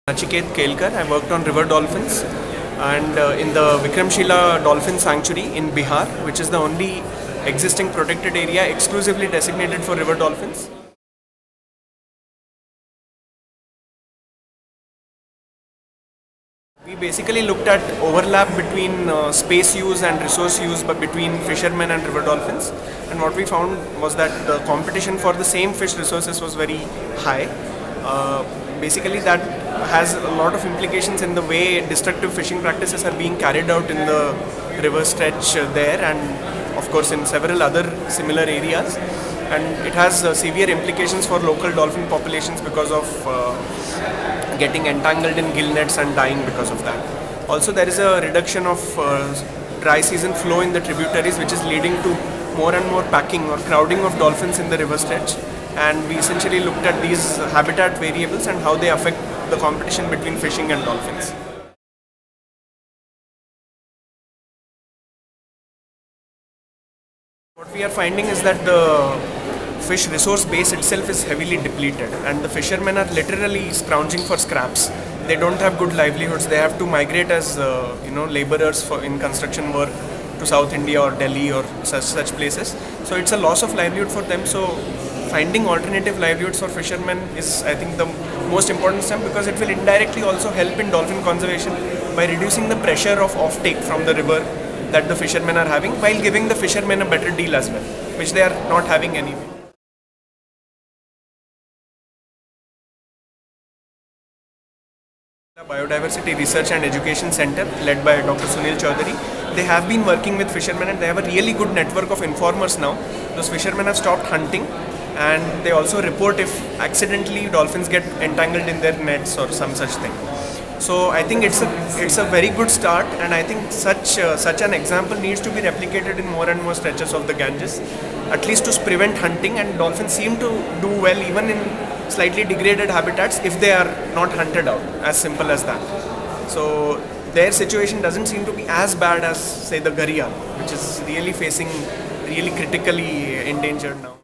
Nachiket Kelkar. I worked on river dolphins and in the Vikramshila Dolphin Sanctuary in Bihar, which is the only existing protected area exclusively designated for river dolphins. We basically looked at overlap between space use and resource use between fishermen and river dolphins, and what we found was that the competition for the same fish resources was very high. Basically that has a lot of implications in the way destructive fishing practices are being carried out in the river stretch there, and of course in several other similar areas, and it has severe implications for local dolphin populations because of getting entangled in gill nets and dying because of that. Also, there is a reduction of dry season flow in the tributaries, which is leading to more and more packing or crowding of dolphins in the river stretch, and we essentially looked at these habitat variables and how they affect the competition between fishing and dolphins. What we are finding is that the fish resource base itself is heavily depleted, and the fishermen are literally scrounging for scraps. They don't have good livelihoods. They have to migrate as laborers in construction work to South India or Delhi or such places. So it's a loss of livelihood for them. So finding alternative livelihoods for fishermen is, I think, the most important step, because it will indirectly also help in dolphin conservation by reducing the pressure of offtake from the river that the fishermen are having, while giving the fishermen a better deal as well, which they are not having anyway. Biodiversity Research and Education Center, led by Dr. Sunil Chaudhary. They have been working with fishermen, and they have a really good network of informers now. Those fishermen have stopped hunting, and they also report if accidentally dolphins get entangled in their nets or some such thing. So I think it's a very good start, and I think such an example needs to be replicated in more and more stretches of the Ganges, at least to prevent hunting. And dolphins seem to do well even in slightly degraded habitats if they are not hunted out, as simple as that. So their situation doesn't seem to be as bad as, say, the gharial, which is really critically endangered now.